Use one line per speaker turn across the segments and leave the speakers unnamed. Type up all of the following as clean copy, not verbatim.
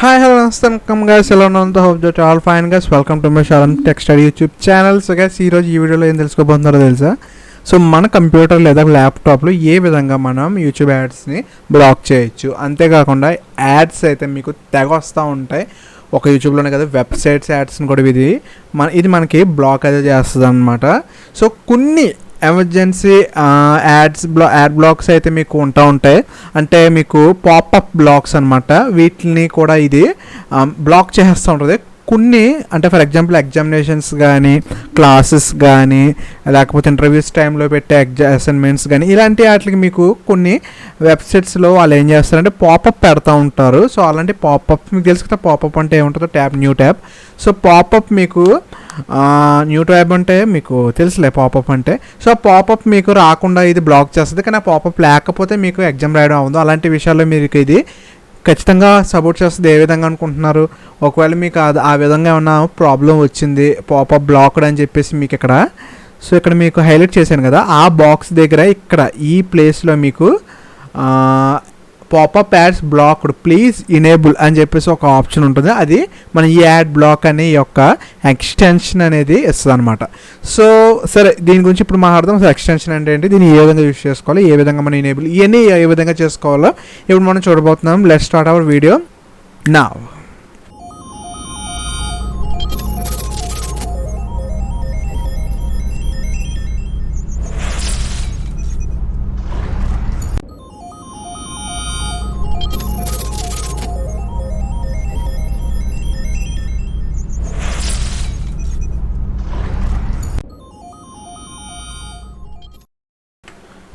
Hi, hello, welcome guys. Hello, I hope that all fine guys. Welcome to my shalemtechstudy YouTube channel. So guys, ఈ రోజు ఈ వీడియోలో ఏం తెలుసుకోబోతున్నారో తెలుసా? So మన కంప్యూటర్ లేదా ల్యాప్టాప్లో ఏ విధంగా మనం యూట్యూబ్ యాడ్స్ని బ్లాక్ చేయొచ్చు, అంతేకాకుండా యాడ్స్ అయితే మీకు తెగ వస్తూ ఉంటాయి. ఒక యూట్యూబ్లోనే కదా, వెబ్సైట్స్ యాడ్స్ని కూడా ఇది మనకి బ్లాక్ అయితే చేస్తుంది అనమాట. సో కొన్ని ఎమర్జెన్సీ యాడ్ బ్లాక్స్ అయితే మీకు ఉంటాయి. అంటే మీకు పాపప్ బ్లాక్స్ అనమాట. వీటిని కూడా ఇది బ్లాక్ చేస్తూ ఉంటుంది. కొన్ని అంటే ఫర్ ఎగ్జాంపుల్ ఎగ్జామినేషన్స్ కానీ, క్లాసెస్ కానీ, లేకపోతే ఇంటర్వ్యూస్ టైంలో పెట్టే అసైన్మెంట్స్ కానీ, ఇలాంటి వాటికి మీకు కొన్ని వెబ్సైట్స్లో వాళ్ళు ఏం చేస్తారంటే పాపప్ పెడతా ఉంటారు. సో అలాంటి పాపప్ మీకు తెలుసు కదా, పాపప్ అంటే ఏముంటుందో, న్యూ ట్యాబ్. సో పాపప్ మీకు న్యూ ట్యాబ్ అంటే మీకు తెలుసులే పాపప్ అంటే. సో ఆ పాపప్ మీకు రాకుండా ఇది బ్లాక్ చేస్తుంది. కానీ ఆ పాపప్ లేకపోతే మీకు ఎగ్జామ్ రాయడం అవ్వదు. అలాంటి విషయాల్లో మీకు ఇది ఖచ్చితంగా సపోర్ట్ చేస్తుంది. ఏ విధంగా అనుకుంటున్నారు? ఒకవేళ మీకు ఆ విధంగా ఏమన్నా ప్రాబ్లం వచ్చింది, పాపప్ బ్లాక్డ్ అని చెప్పేసి మీకు ఇక్కడ మీకు హైలైట్ చేశాను కదా, ఆ బాక్స్ దగ్గర ఇక్కడ ఈ ప్లేస్లో మీకు popup ads blocked please enable అని చెప్పేసి ఒక ఆప్షన్ ఉంటుంది. అది మన ఈ యాడ్ బ్లాక్ అనే యొక్క ఎక్స్టెన్షన్ అనేది ఇస్తుంది అనమాట. సో సరే, దీని గురించి ఇప్పుడు మాట్లాడదాం. సో ఎక్స్టెన్షన్ అంటే ఏంటి, దీన్ని ఏ విధంగా యూజ్ చేసుకోవాలి, ఏ విధంగా మనం ఇనేబుల్, ఇవన్నీ ఏ విధంగా చేసుకోవాలో ఇప్పుడు మనం చూడబోతున్నాం. Let's start our video now.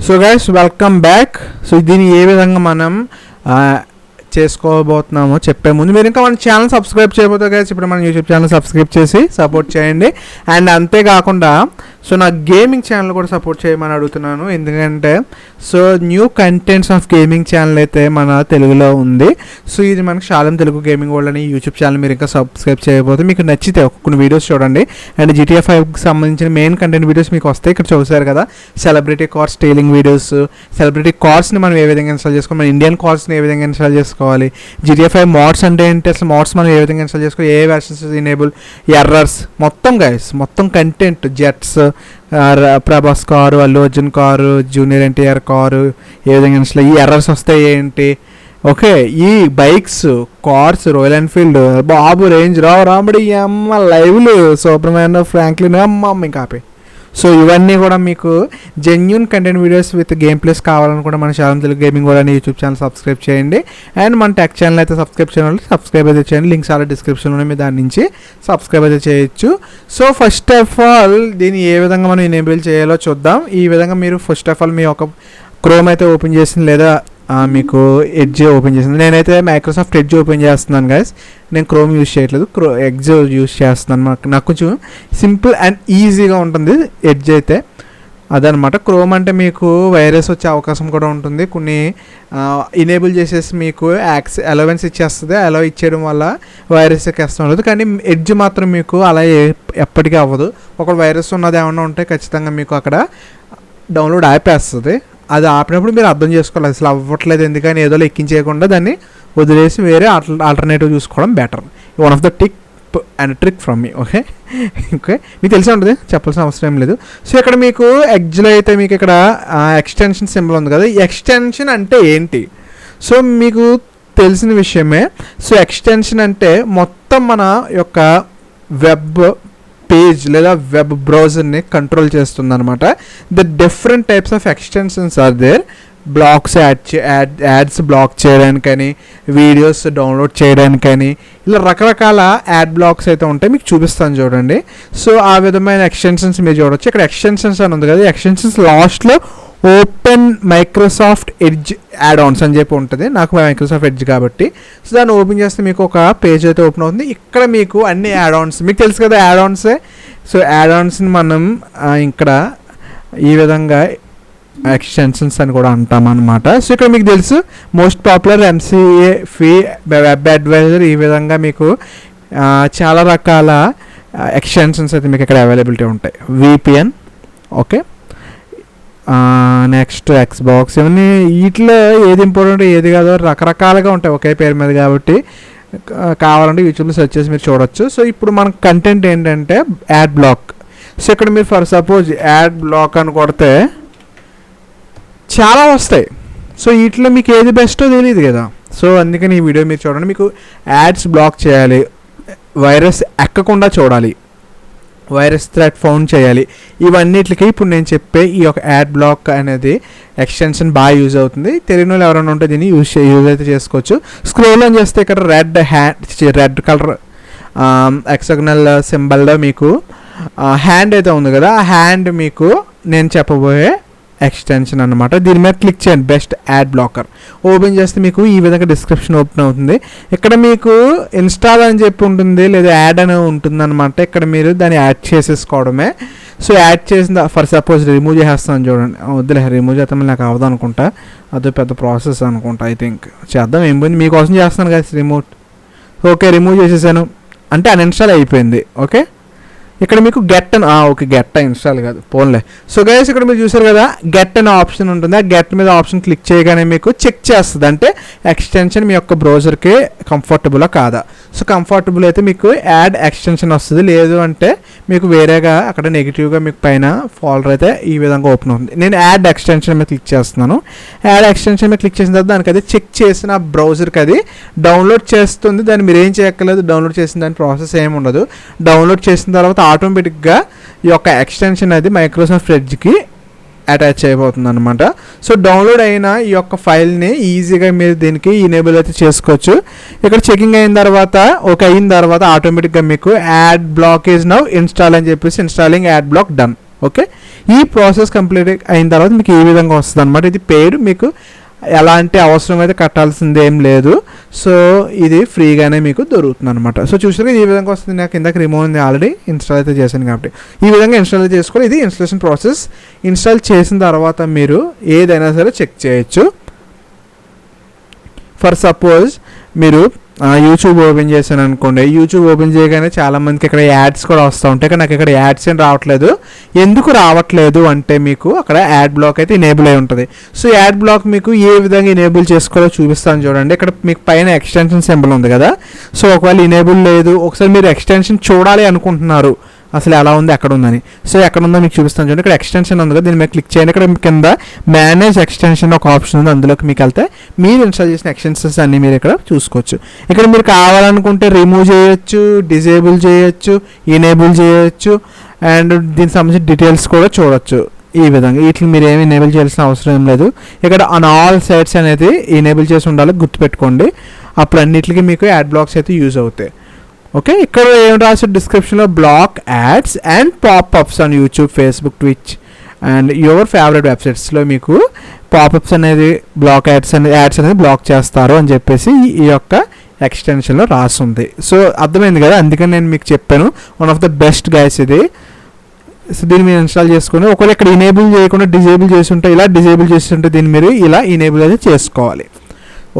So guys, welcome back. So దీన్ని ఏ విధంగా మనం చేసుకోబోతున్నామో చెప్పే ముందు మీరు ఇంకా మన ఛానల్ సబ్స్క్రైబ్ చేయబోతే గైస్, ఇప్పుడు మన యూట్యూబ్ ఛానల్ సబ్స్క్రైబ్ చేసి సపోర్ట్ చేయండి. అండ్ అంతేకాకుండా సో నా గేమింగ్ ఛానల్ కూడా సపోర్ట్ చేయమని అడుగుతున్నాను. ఎందుకంటే so new contents of gaming channel అయితే మన తెలుగులో ఉంది. సో ఇది మనకు షాలెం తెలుగు గేమింగ్ వరల్డ్ అని యూట్యూబ్ ఛానల్ మీరు ఇంకా సబ్స్క్రైబ్ చేయబోతే మీకు నచ్చితే కొన్ని వీడియోస్ చూడండి. అండ్ GTA 5కి సంబంధించిన మెయిన్ కంటెంట్ వీడియోస్ మీకు వస్తాయి. ఇక్కడ చూసారు కదా, celebrity cars stealing videos, celebrity కార్స్ని మనం ఏ విధంగా ఇన్స్టాల్ చేసుకోవాలి, మన ఇండియన్ కార్స్ని ఏ విధంగా ఇన్స్టాల్ చేసుకోవాలి, GTA 5 మోడ్స్ అంటే ఏంటి, అసలు మోడ్స్ మనం ఏ విధంగా ఇన్స్టాల్ చేసుకోవాలి, ఏ వెర్షన్స్ ఇనేబుల్, ఎర్రర్స్, మొత్తం గైస్ మొత్తం content, jets, Prabhas car, Allu Arjun car, junior NTR car ఏ విధంగా ఇన్స్టాల్, ఈ ఎర్రర్స్ వస్తాయి ఏంటి, ఓకే, ఈ బైక్స్, కార్స్, రాయల్ ఎన్ఫీల్డ్, బాబు, రేంజ్ రాముడి, అమ్మ లైవ్లు, సూపర్ మ్యాన్, ఫ్రాంక్లిన్, అమ్మ ఇంకా ఆపే. సో ఇవన్నీ కూడా మీకు genuine content videos with game place కావాలని కూడా మన షాలెం తెలుగు గేమింగ్ కూడా యూట్యూబ్ ఛానల్ సబ్స్క్రైబ్ చేయండి. అండ్ మన టెక్ ఛానల్ అయితే సబ్స్క్రైబ్ చేయాలి, సబ్స్క్రైబ్ అయితే చేయండి. లింక్స్ అలా డిస్క్రిప్షన్లోనే మీరు దాని నుంచి సబ్స్క్రైబ్ అయితే చేయొచ్చు. సో ఫస్ట్ ఆఫ్ ఆల్ దీన్ని ఏ విధంగా మనం ఎనేబుల్ చేయాలో చూద్దాం. ఈ విధంగా మీరు ఫస్ట్ ఆఫ్ ఆల్ మీ ఒక క్రోమ్ అయితే ఓపెన్ చేసింది, లేదా మీకు ఎడ్జ్ ఓపెన్ చేసింది. నేనైతే మైక్రోసాఫ్ట్ ఎడ్జ్ ఓపెన్ చేస్తున్నాను గైస్, నేను క్రోమ్ యూజ్ చేయట్లేదు, ఎడ్జ్ యూజ్ చేస్తున్నాను. నాకు కొంచెం సింపుల్ అండ్ ఈజీగా ఉంటుంది ఎడ్జ్ అయితే, అదనమాట. క్రోమ్ అంటే మీకు వైరస్ వచ్చే అవకాశం కూడా ఉంటుంది. కొన్ని ఇనేబుల్ చేసేసి మీకు అలవెన్స్ ఇచ్చేస్తుంది. అలవ్ ఇచ్చేయడం వల్ల వైరస్ ఎక్కేస్తూ ఉంటుంది. కానీ ఎడ్జ్ మాత్రం మీకు అలా ఎప్పటికీ అవ్వదు. ఒక వైరస్ ఉన్నది ఏమన్నా ఉంటే ఖచ్చితంగా మీకు అక్కడ డౌన్లోడ్ ఆపేస్తుంది. అది ఆపినప్పుడు మీరు అర్థం చేసుకోవాలి, అసలు అవ్వట్లేదు ఎందుకని ఏదో ఎక్కించేయకుండా దాన్ని వదిలేసి వేరే ఆల్టర్నేటివ్ చూసుకోవడం better. One of the trick from me. Okay, మీకు తెలిసే ఉంటుంది, చెప్పాల్సిన అవసరం ఏం లేదు. సో ఇక్కడ మీకు ఎడ్జ్లో అయితే మీకు ఇక్కడ ఎక్స్టెన్షన్ సింబల్ ఉంది కదా, ఈ ఎక్స్టెన్షన్ అంటే ఏంటి? సో మీకు తెలిసిన విషయమే. సో ఎక్స్టెన్షన్ అంటే మొత్తం మన యొక్క వెబ్ పేజ్ లేదా వెబ్ బ్రౌజర్ని కంట్రోల్ చేస్తుంది అనమాట. The different types of extensions are there. Blocks ads block చేయడానికని, వీడియోస్ డౌన్లోడ్ చేయడానికని, ఇలా రకరకాల యాడ్ బ్లాక్స్ అయితే ఉంటాయి. మీకు చూపిస్తాను చూడండి. సో ఆ విధమైన ఎక్స్టెన్షన్స్ మీరు చూడవచ్చు. ఇక్కడ ఎక్స్టెన్షన్స్ అని ఉంది కదా, ఎక్స్టెన్షన్స్ లాస్ట్లో open Microsoft edge add Ann's అని చెప్పి ఉంటుంది. నాకు మైక్రోసాఫ్ట్ ఎడ్జ్ కాబట్టి సో దాన్ని ఓపెన్ చేస్తే మీకు ఒక పేజ్ అయితే ఓపెన్ అవుతుంది. ఇక్కడ మీకు అన్ని యాడ్ ఆన్స్ మీకు తెలుసు కదా, యాడ్ ఆన్సే. సో యాడ్ ఆన్స్ని మనం ఇక్కడ ఈ విధంగా ఎక్స్టెన్షన్స్ అని కూడా అంటాం అనమాట. సో ఇక్కడ మీకు తెలుసు most popular, MCA, fee, web advisor, ఈ విధంగా మీకు చాలా రకాల ఎక్స్టెన్షన్స్ అయితే మీకు ఇక్కడ అవైలబిలిటీ ఉంటాయి. VPN, ఓకే, నెక్స్ట్ ఎక్స్బాక్స్, ఇవన్నీ వీటిలో ఏది ఇంపార్టెంట్ ఏది కాదో రకరకాలుగా ఉంటాయి ఒకే పేరు మీద కాబట్టి కావాలంటే యూట్యూబ్లో సెర్చ్ చేసి మీరు చూడొచ్చు. సో ఇప్పుడు మన కంటెంట్ ఏంటంటే యాడ్ బ్లాక్. సో ఇక్కడ మీరు ఫర్ సపోజ్ యాడ్ బ్లాక్ అని కొడితే చాలా వస్తాయి. సో వీటిలో మీకు ఏది బెస్టో తెలియదు కదా. సో అందుకని ఈ వీడియో మీరు చూడండి. మీకు యాడ్స్ బ్లాక్ చేయాలి, వైరస్ ఎక్కకుండా చూడాలి, వైరస్ థ్రెట్ ఫౌండ్ చేయాలి, ఇవన్నిటికి ఇప్పుడు నేను చెప్పే ఈ యొక్క యాడ్ బ్లాక్ అనేది ఎక్స్టెన్షన్ బాగా యూజ్ అవుతుంది. తెలియని వాళ్ళు ఎవరైనా ఉంటే దీన్ని యూజ్ అయితే చేసుకోవచ్చు. స్క్రోల్ అని చేస్తే ఇక్కడ రెడ్ కలర్ ఎక్సగ్నల్ సింబల్లో మీకు హ్యాండ్ అయితే ఉంది కదా, ఆ హ్యాండ్ మీకు నేను చెప్పబోయే ఎక్స్టెన్షన్ అనమాట. దీని మీద క్లిక్ చేయండి, బెస్ట్ యాడ్ బ్లాకర్. ఓపెన్ చేస్తే మీకు ఈ విధంగా డిస్క్రిప్షన్ ఓపెన్ అవుతుంది. ఇక్కడ మీకు ఇన్స్టాల్ అని చెప్పి ఉంటుంది, లేదా యాడ్ అని ఉంటుంది అనమాట. ఇక్కడ మీరు దాన్ని యాడ్ చేసేసుకోవడమే. సో యాడ్ చేసిన ఫర్ సపోజ్ రిమూవ్ చేసేస్తాను చూడండి. వద్దులే, రిమూవ్ చేస్తాం నాకు అవ్వదు అనుకుంటా, అదో పెద్ద ప్రాసెస్ అనుకుంటా. ఐ థింక్ చేద్దాం, ఏం పోయింది, మీకోసం చేస్తాను కదా రిమూవ్. ఓకే, రిమూవ్ చేసేసాను అంటే అన్ఇన్స్టాల్ అయిపోయింది. ఓకే, ఇక్కడ మీకు గెట్ అని ఓకే, గెట్ ఇన్స్టాల్ కాదు పోన్లే. సో గైస్ ఇక్కడ మీరు చూసారు కదా, గెట్ అనే ఆప్షన్ ఉంటుంది. ఆ గెట్ మీద ఆప్షన్ క్లిక్ చేయగానే మీకు చెక్ చేస్తుంది, అంటే ఎక్స్టెన్షన్ మీ యొక్క బ్రౌజర్కి కంఫర్టబులా కాదా. సో కంఫర్టబుల్ అయితే మీకు యాడ్ ఎక్స్టెన్షన్ వస్తుంది, లేదు అంటే మీకు వేరేగా అక్కడ నెగిటివ్గా మీకు పైన ఫోల్డర్ అయితే ఈ విధంగా ఓపెన్ అవుతుంది. నేను యాడ్ ఎక్స్టెన్షన్ మీద క్లిక్ చేస్తున్నాను. యాడ్ ఎక్స్టెన్షన్ మీద క్లిక్ చేసిన తర్వాత దానికి అది చెక్ చేసిన బ్రౌజర్కి అది డౌన్లోడ్ చేస్తుంది. దాన్ని మీరు ఏం చేయక్కర్లేదు, డౌన్లోడ్ చేసిన దాని ప్రాసెస్ ఏమి ఉండదు. డౌన్లోడ్ చేసిన తర్వాత ఆటోమేటిక్గా ఈ యొక్క ఎక్స్టెన్షన్ అది మైక్రోసాఫ్ట్ ఎడ్జ్కి అటాచ్ అయిపోతుంది అనమాట. సో డౌన్లోడ్ అయిన ఈ యొక్క ఫైల్ని ఈజీగా మీరు దీనికి ఇనేబుల్ అయితే చేసుకోవచ్చు. ఇక్కడ చెకింగ్ అయిన తర్వాత ఓకే అయిన తర్వాత ఆటోమేటిక్గా మీకు add black is now install అని చెప్పేసి installing add black done. Okay, ఈ ప్రాసెస్ కంప్లీట్ అయిన తర్వాత మీకు ఈ విధంగా వస్తుంది అనమాట. ఇది పెయిడ్, మీకు ఎలాంటి అవసరం అయితే కట్టాల్సింది ఏం లేదు. సో ఇది ఫ్రీగానే మీకు దొరుకుతుంది అనమాట. సో చూసారు ఈ విధంగా వస్తుంది. నాకు ఇందాక రిమూవ్ ఉంది, ఆల్రెడీ ఇన్స్టాల్ అయితే చేశాను కాబట్టి ఈ విధంగా ఇన్స్టాల్ చేసుకోవాలి. ఇది ఇన్స్టాలేషన్ ప్రాసెస్. ఇన్స్టాల్ చేసిన తర్వాత మీరు ఏదైనా సరే చెక్ చేయొచ్చు. ఫర్ సపోజ్ మీరు యూట్యూబ్ ఓపెన్ చేశాను అనుకోండి. యూట్యూబ్ ఓపెన్ చేయగానే చాలామందికి ఇక్కడ యాడ్స్ కూడా వస్తూ ఉంటాయి, కానీ నాకు ఇక్కడ యాడ్స్ ఏం రావట్లేదు. ఎందుకు రావట్లేదు అంటే మీకు అక్కడ యాడ్ బ్లాక్ అయితే ఇనేబుల్ అయి ఉంటుంది. సో యాడ్ బ్లాక్ మీకు ఏ విధంగా ఇనేబుల్ చేసుకోవాలో చూపిస్తాను చూడండి. ఇక్కడ మీకు పైన ఎక్స్టెన్షన్ సింబల్ ఉంది కదా. సో ఒకవేళ ఇనేబుల్ లేదు, ఒకసారి మీరు ఎక్స్టెన్షన్ చూడాలి అనుకుంటున్నారు, అసలు ఎలా ఉంది ఎక్కడ ఉందని. సో ఎక్కడ ఉందో మీకు చూపిస్తాను చూడండి. ఇక్కడ ఎక్స్టెన్షన్ ఉంది కదా, దీని మీద క్లిక్ చేయండి. ఇక్కడ కింద మేనేజ్ ఎక్స్టెన్షన్ ఒక ఆప్షన్ ఉంది, అందులోకి మీకు వెళ్తే మీరు ఇన్స్టాల్ చేసిన ఎక్స్టెన్షన్స్ అన్నీ మీరు ఇక్కడ చూసుకోవచ్చు. ఇక్కడ మీరు కావాలనుకుంటే రిమూవ్ చేయొచ్చు, డిజేబుల్ చేయొచ్చు, ఇనేబుల్ చేయొచ్చు, అండ్ దీనికి సంబంధించిన డీటెయిల్స్ కూడా చూడొచ్చు. ఈ విధంగా వీటిని మీరు ఏమి ఎనేబుల్ చేయాల్సిన అవసరం ఏం లేదు. ఇక్కడ ఆన్ ఆల్ సైట్స్ అనేది ఎనేబుల్ చేసి ఉండాలి, గుర్తుపెట్టుకోండి. అప్పుడు అన్నిటికీ మీకు యాడ్ బ్లాక్స్ అయితే యూజ్ అవుతాయి. ఓకే, ఇక్కడ ఏం రాసి డిస్క్రిప్షన్లో block ads and popups on YouTube, Facebook, Twitch and your favourite వెబ్సైట్స్లో మీకు పాప్అప్స్ అనేది బ్లాక్ యాడ్స్ అనేది బ్లాక్ చేస్తారు అని చెప్పేసి ఈ యొక్క ఎక్స్టెన్షన్లో రాస్తుంది. సో అర్థమైంది కదా, అందుకని నేను మీకు చెప్పాను one of the best guys ఇది. సో దీన్ని మీరు ఇన్స్టాల్ చేసుకుని ఒకవేళ ఇక్కడ ఇనేబుల్ చేయకుండా డిజేబుల్ చేసి ఉంటే, ఇలా డిజేబుల్ చేసి ఉంటే దీన్ని మీరు ఇలా ఇనేబుల్ అయితే చేసుకోవాలి.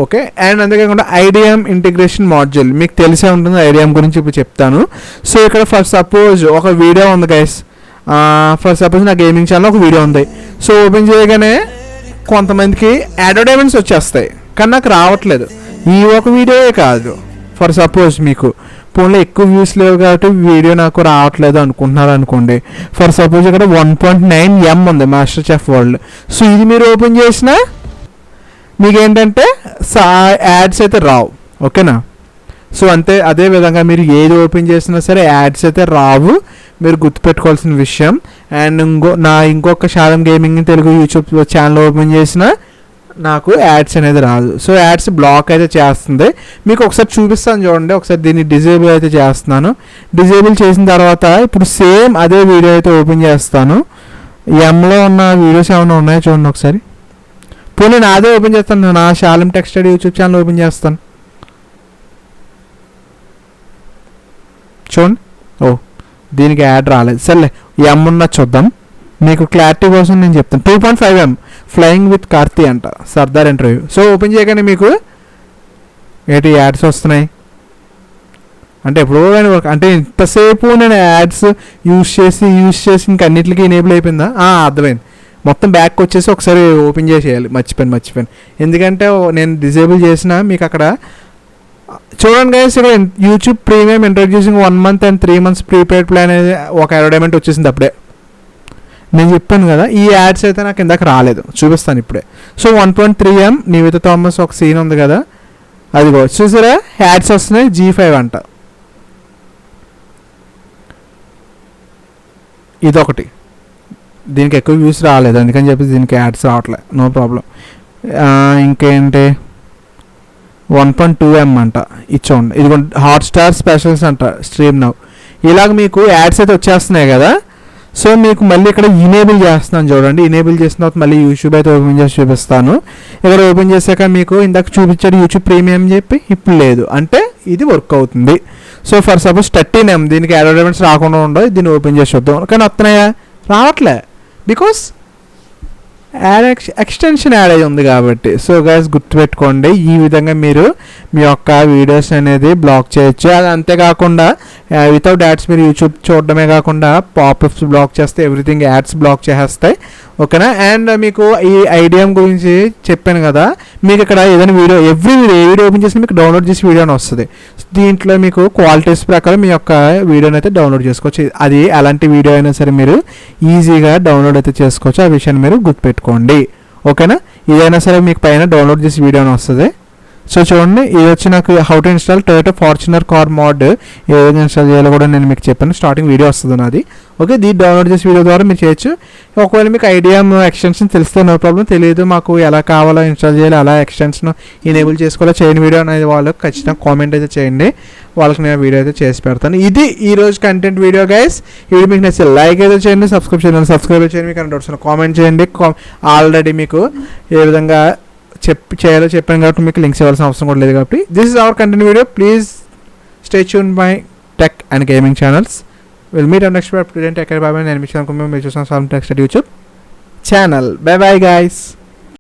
ఓకే, అండ్ అంతేకాకుండా ఐడిఎం ఇంటిగ్రేషన్ మాడ్యూల్ మీకు తెలిసే ఉంటుంది. ఐడిఎం గురించి ఇప్పుడు చెప్తాను. సో ఇక్కడ ఫర్ సపోజ్ ఒక వీడియో ఉంది గైస్. ఫర్ సపోజ్ నా గేమింగ్ ఛానల్ ఒక వీడియో ఉంది. సో ఓపెన్ చేయగానే కొంతమందికి అడ్వర్టైజ్మెంట్స్ వచ్చేస్తాయి, కానీ నాకు రావట్లేదు. ఈ ఒక వీడియోయే కాదు, ఫర్ సపోజ్ మీకు ఫోన్లో ఎక్కువ వ్యూస్ లేవు కాబట్టి వీడియో నాకు రావట్లేదు అనుకుంటున్నారు అనుకోండి. ఫర్ సపోజ్ ఇక్కడ 1.9M ఉంది మాస్టర్ చెఫ్ వరల్డ్. సో ఇది మీరు ఓపెన్ చేసినా మీకు ఏంటంటే యాడ్స్ అయితే రావు. ఓకేనా, సో అంతే. అదే విధంగా మీరు ఏది ఓపెన్ చేసినా సరే యాడ్స్ అయితే రావు, మీరు గుర్తుపెట్టుకోవాల్సిన విషయం. అండ్ ఇంకొక శాలం gaming Telugu YouTube channel open చేసినా నాకు యాడ్స్ అనేది రాదు. సో యాడ్స్ బ్లాక్ అయితే చేస్తుంది. మీకు ఒకసారి చూపిస్తాను చూడండి. ఒకసారి దీన్ని డిజేబుల్ అయితే చేస్తున్నాను. డిజేబుల్ చేసిన తర్వాత ఇప్పుడు సేమ్ అదే వీడియో అయితే ఓపెన్ చేస్తాను. ఎంలో ఉన్న వీడియోస్ ఏమైనా ఉన్నాయో చూడండి ఒకసారి. ఇప్పుడు నేను అదే ఓపెన్ చేస్తాను, నా Shalem tech study YouTube channel open చేస్తాను చూడండి. ఓ దీనికి యాడ్ రాలేదు, సర్లే ఎమ్ ఉన్న చూద్దాం. మీకు క్లారిటీ కోసం నేను చెప్తాను. 2.5M ఫ్లయింగ్ విత్ కార్తీ అంట, సర్దార్ ఇంటర్వ్యూ. సో ఓపెన్ చేయగానే మీకు ఏంటి యాడ్స్ వస్తున్నాయి అంటే ఎప్పుడో కానీ అంటే ఇంతసేపు నేను యాడ్స్ యూజ్ చేసి ఇంక అన్నింటికి ఎనేబుల్ అయిపోయిందా? అర్థమైంది. మొత్తం బ్యాక్ వచ్చేసి ఒకసారి ఓపెన్ చేసేయాలి. మర్చిపోయాను. ఎందుకంటే నేను డిజేబుల్ చేసినా మీకు అక్కడ చూడండి గైస్, ఇక్కడ YouTube premium introducing 1 month and 3 months prepaid plan అనేది ఒక అడ్వర్టైజ్మెంట్ వచ్చేసింది అప్పుడే. నేను చెప్పాను కదా, ఈ యాడ్స్ అయితే నాకు ఇందాక రాలేదు, చూపిస్తాను ఇప్పుడే. సో 1.3M నివేత థామస్ ఒక సీన్ ఉంది కదా, అదిగో చూసారా యాడ్స్ వస్తున్నాయి. G5 అంట, ఇదొకటి. దీనికి ఎక్కువ వ్యూస్ రాలేదు, అందుకని చెప్పి దీనికి యాడ్స్ రావట్లేదు, నో ప్రాబ్లం. ఇంకేంటి 1.2M అంట, ఇచ్చోండి. ఇది హాట్స్టార్ స్పెషల్స్ అంట, స్ట్రీమ్ నౌ. ఇలాగ మీకు యాడ్స్ అయితే వచ్చేస్తున్నాయి కదా. సో మీకు మళ్ళీ ఇక్కడ ఇనేబుల్ చేస్తున్నాను చూడండి. ఇనేబుల్ చేసిన తర్వాత మళ్ళీ యూట్యూబ్ అయితే ఓపెన్ చేసి చూపిస్తాను. ఇక్కడ ఓపెన్ చేశాక మీకు ఇందాక చూపించాడు యూట్యూబ్ ప్రీమియం చెప్పి, ఇప్పుడు లేదు అంటే ఇది వర్క్ అవుతుంది. సో ఫర్ సపోజ్ 13M, దీనికి అడ్వర్టైజ్మెంట్స్ రాకుండా ఉండవు. దీన్ని ఓపెన్ చేసి చూద్దాం, కానీ వస్తున్నాయా? రావట్లే, బికాస్ ఎక్స్టెన్షన్ యాడ్ అయ్యి ఉంది కాబట్టి. సో గైస్ గుర్తుపెట్టుకోండి, ఈ విధంగా మీరు మీ యొక్క వీడియోస్ అనేది బ్లాక్ చేయొచ్చు. అది అంతేకాకుండా వితౌట్ యాడ్స్ మీరు యూట్యూబ్ చూడడమే కాకుండా పాపప్స్ బ్లాక్ చేస్తే ఎవ్రీథింగ్ యాడ్స్ బ్లాక్ చేసేస్తాయి, ఓకేనా. అండ్ మీకు ఈ ఐడిఎం గురించి చెప్పాను కదా, మీకు ఇక్కడ ఏదైనా వీడియో ఏ వీడియో ఓపెన్ చేసి మీకు డౌన్లోడ్ చేసి వీడియో అని వస్తుంది. దీంట్లో మీకు క్వాలిటీస్ ప్రకారం మీ యొక్క వీడియోని అయితే డౌన్లోడ్ చేసుకోవచ్చు. అది ఎలాంటి వీడియో అయినా సరే మీరు ఈజీగా డౌన్లోడ్ అయితే చేసుకోవచ్చు, ఆ విషయాన్ని మీరు గుర్తుపెట్టుకోండి, ఓకేనా. ఇదైనా సరే మీకు పైన డౌన్లోడ్ చేసి వీడియో అని వస్తుంది. సో చూడండి, ఇది వచ్చి నాకు how to install Toyota Fortuner car mod ఏ విధంగా ఇన్స్టాల్ చేయాలో కూడా నేను మీకు చెప్పాను, స్టార్టింగ్ వీడియో వస్తుంది నాది, ఓకే. దీన్ని డౌన్లోడ్ చేసి వీడియో ద్వారా మీరు చేయొచ్చు. ఒకవేళ మీకు ఐడియా ఎక్స్టెన్షన్ తెలిస్తే నో ప్రాబ్లం, తెలియదు మాకు ఎలా కావాలో ఇన్స్టాల్ చేయాలి, అలా ఎక్స్టెన్షన్ ఎనేబుల్ చేసుకోవాలో చేయని వీడియో అనేది వాళ్ళకి ఖచ్చితంగా కామెంట్ అయితే చేయండి, వాళ్ళకి నేను వీడియో అయితే చేసి పెడతాను. ఇది ఈరోజు కంటెంట్ వీడియో గైస్. ఈ వీడియో మీకు నచ్చితే లైక్ అయితే చేయండి, సబ్స్క్రైబ్ చేయండి, మీకు డౌట్స్ కామెంట్ చేయండి. ఆల్రెడీ మీకు ఏ విధంగా చేయాలో చెప్పాను కాబట్టి మీకు లింక్స్ ఇవ్వాల్సిన అవసరం కూడా లేదు కాబట్టి. This is our content video. Please stay tune my tech and gaming channels. Will meet next tech bye. నేను మీ ఛానల్ మీరు చూసిన Shalem tech study YouTube channel. By bye guys.